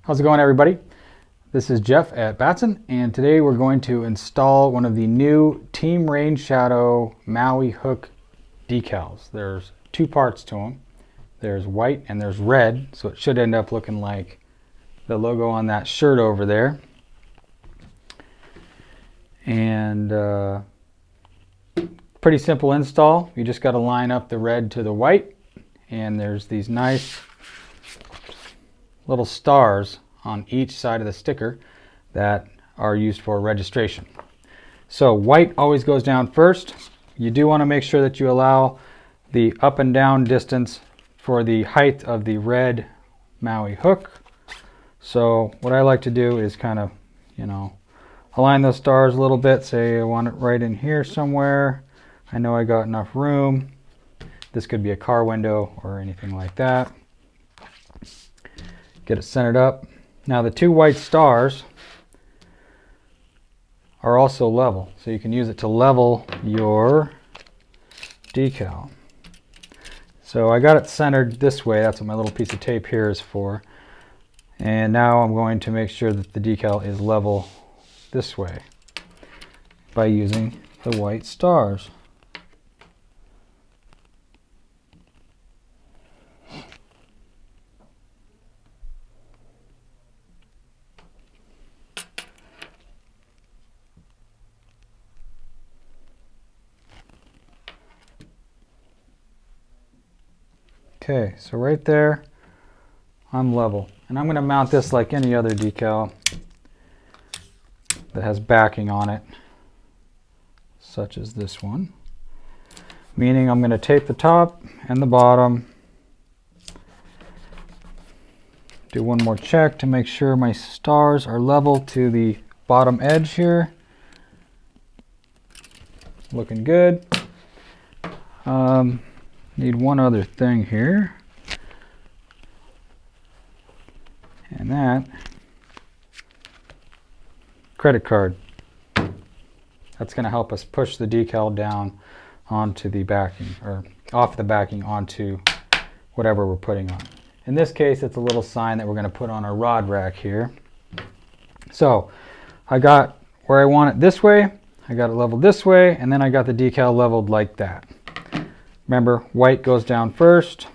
How's it going, everybody? This is Jeff at Batson, and today we're going to install one of the new TEAM Rainshadow Maui hook decals. There's two parts to them. There's white and there's red, so it should end up looking like the logo on that shirt over there. And pretty simple install. You just got to line up the red to the white, and there's these nice little stars on each side of the sticker that are used for registration. So white always goes down first. You do want to make sure that you allow the up and down distance for the height of the red Maui hook. So what I like to do is kind of, align those stars a little bit. Say I want it right in here somewhere. I know I got enough room. This could be a car window or anything like that. Get it centered up. Now the two white stars are also level, so you can use it to level your decal. So I got it centered this way. That's what my little piece of tape here is for. And now I'm going to make sure that the decal is level this way by using the white stars. Okay, so right there, I'm level. And I'm going to mount this like any other decal that has backing on it, such as this one. Meaning I'm going to tape the top and the bottom. Do one more check to make sure my stars are level to the bottom edge here. Looking good. Need one other thing here, and that credit card. That's going to help us push the decal down onto the backing, or off the backing onto whatever we're putting on. In this case, it's a little sign that we're going to put on our rod rack here. So I got where I want it this way, I got it leveled this way, and then I got the decal leveled like that. Remember, white goes down first.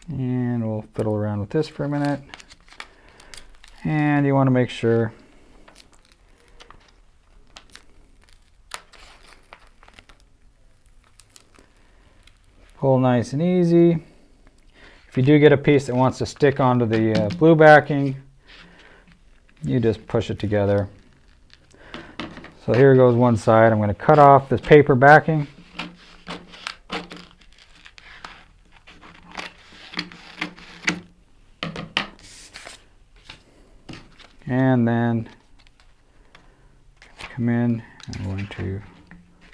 And we'll fiddle around with this for a minute. And you want to make sure pull nice and easy. If you do get a piece that wants to stick onto the blue backing, you just push it together. So here goes one side. I'm going to cut off this paper backing. And then come in, I'm going to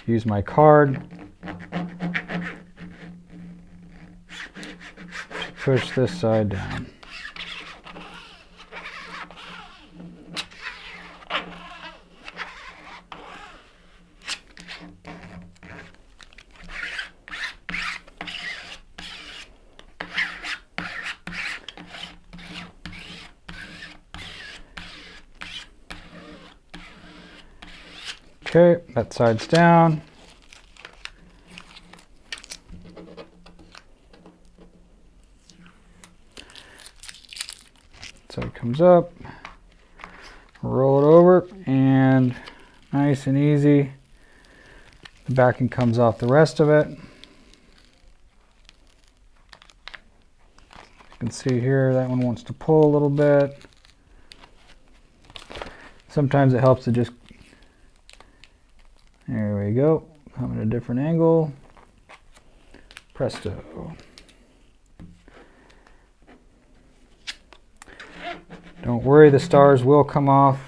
use my card to push this side down. Okay, that side's down. Side comes up, roll it over, and nice and easy. The backing comes off the rest of it. You can see here that one wants to pull a little bit. Sometimes it helps to just, there we go, come at a different angle. Presto. Don't worry, the stars will come off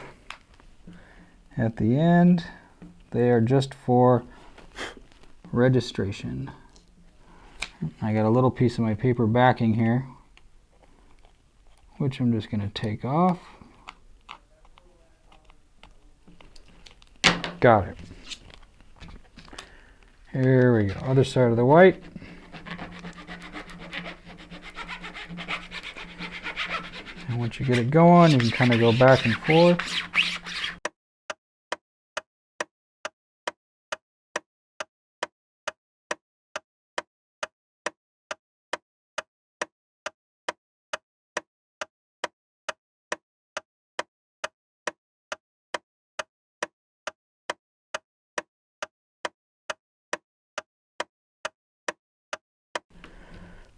at the end. They are just for registration. I got a little piece of my paper backing here, which I'm just going to take off. Got it. Here we go, other side of the white. And once you get it going, you can kind of go back and forth.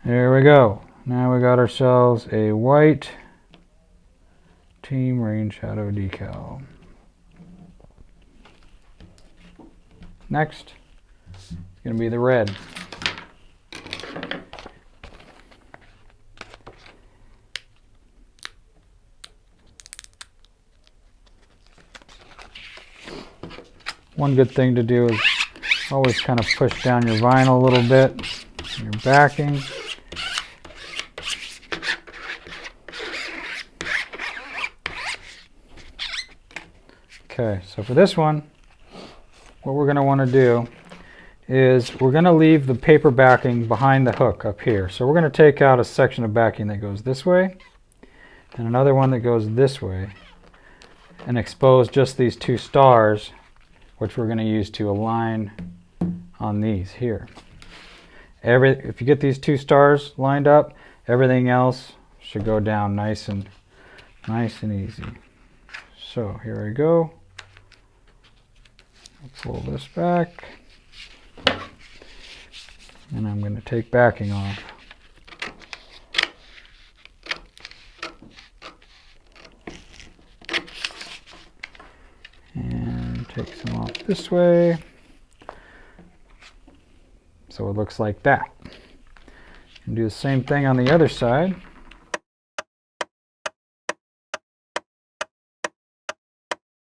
There we go. Now we got ourselves a white TEAM Rainshadow decal. Next, it's going to be the red. One good thing to do is always kind of push down your vinyl a little bit, your backing. Okay, so for this one, what we're going to want to do is we're going to leave the paper backing behind the hook up here. So we're going to take out a section of backing that goes this way and another one that goes this way and expose just these two stars, which we're going to use to align on these here. If you get these two stars lined up, everything else should go down nice and easy. So here we go. I'll pull this back, and I'm going to take backing off. And take some off this way. So it looks like that. And do the same thing on the other side.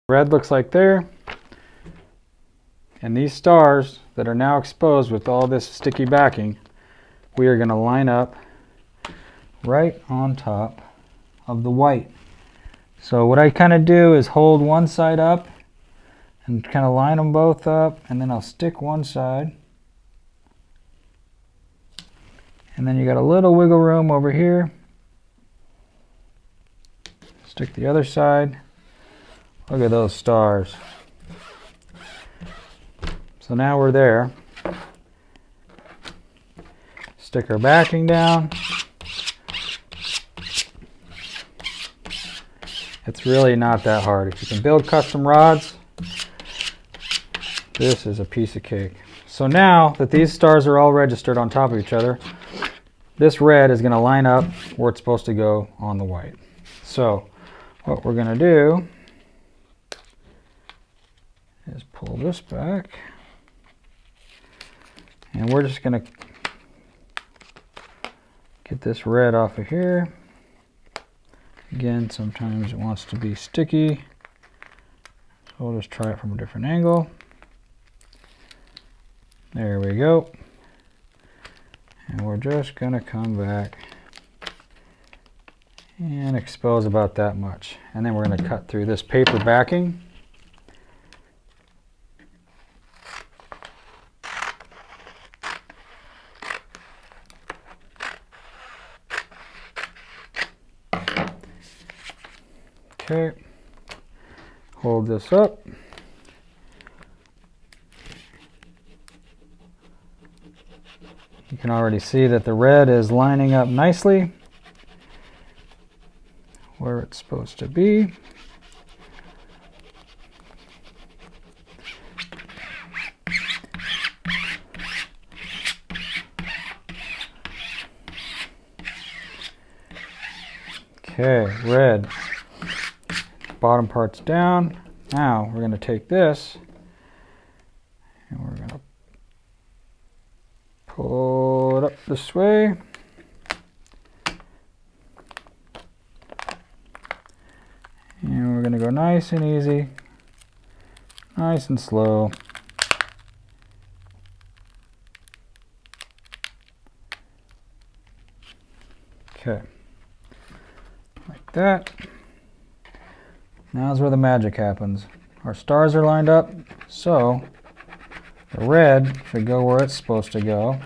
Red looks like there. And these stars that are now exposed with all this sticky backing, we are going to line up right on top of the white. So what I kind of do is hold one side up and kind of line them both up, and then I'll stick one side. And then you got a little wiggle room over here. Stick the other side. Look at those stars. So now we're there. Stick our backing down. It's really not that hard. If you can build custom rods, this is a piece of cake. So now that these stars are all registered on top of each other, this red is going to line up where it's supposed to go on the white. So what we're going to do is pull this back. And we're just going to get this red off of here. Again, sometimes it wants to be sticky. So we'll just try it from a different angle. There we go. And we're just going to come back and expose about that much. And then we're going to cut through this paper backing. Okay, hold this up. You can already see that the red is lining up nicely where it's supposed to be. Okay, red. Bottom part's down. Now we're going to take this and we're going to pull it up this way. And we're going to go nice and easy, nice and slow. Okay, like that. Now's where the magic happens. Our stars are lined up, so The red should go where it's supposed to go.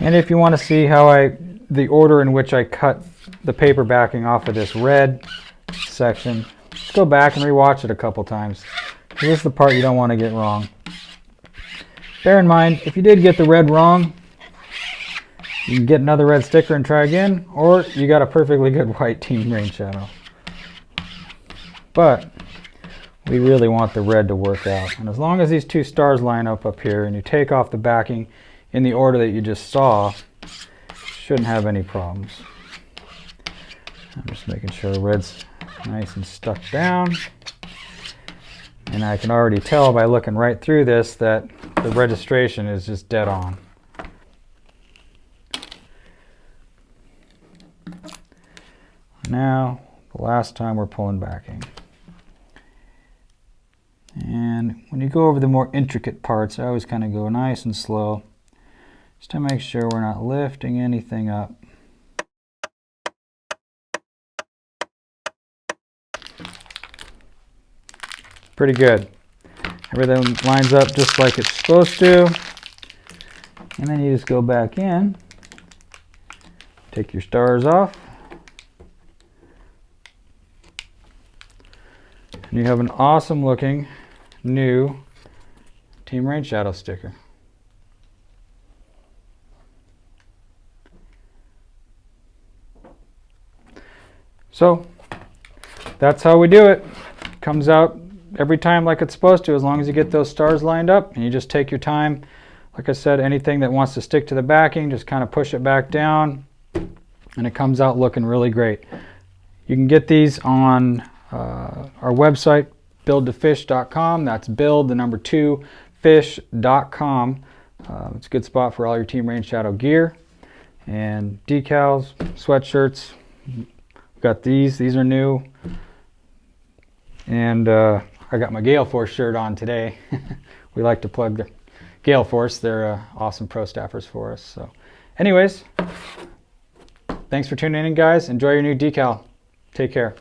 And if you want to see how the order in which I cut the paper backing off of this red section, just go back and rewatch it a couple times. This is the part you don't want to get wrong. Bear in mind, if you did get the red wrong, you can get another red sticker and try again, or you got a perfectly good white TEAM Rainshadow. But we really want the red to work out. And as long as these two stars line up here and you take off the backing in the order that you just saw, shouldn't have any problems. I'm just making sure the red's nice and stuck down. And I can already tell by looking right through this that the registration is just dead on. Now, the last time we're pulling backing. And when you go over the more intricate parts, I always kind of go nice and slow, just to make sure we're not lifting anything up. Pretty good. Everything lines up just like it's supposed to. And then you just go back in, take your stars off, and you have an awesome looking new TEAM Rainshadow sticker. So that's how we do it. Comes out every time like it's supposed to, as long as you get those stars lined up and you just take your time. Like I said, anything that wants to stick to the backing, just kind of push it back down and it comes out looking really great. You can get these on our website, build2fish.com. That's build, the number 2, fish.com. It's a good spot for all your TEAM Rainshadow gear and decals, sweatshirts. We've got these are new. And I got my Gale Force shirt on today. We like to plug the Gale Force. They're awesome pro staffers for us. So anyways, thanks for tuning in, guys. Enjoy your new decal. Take care.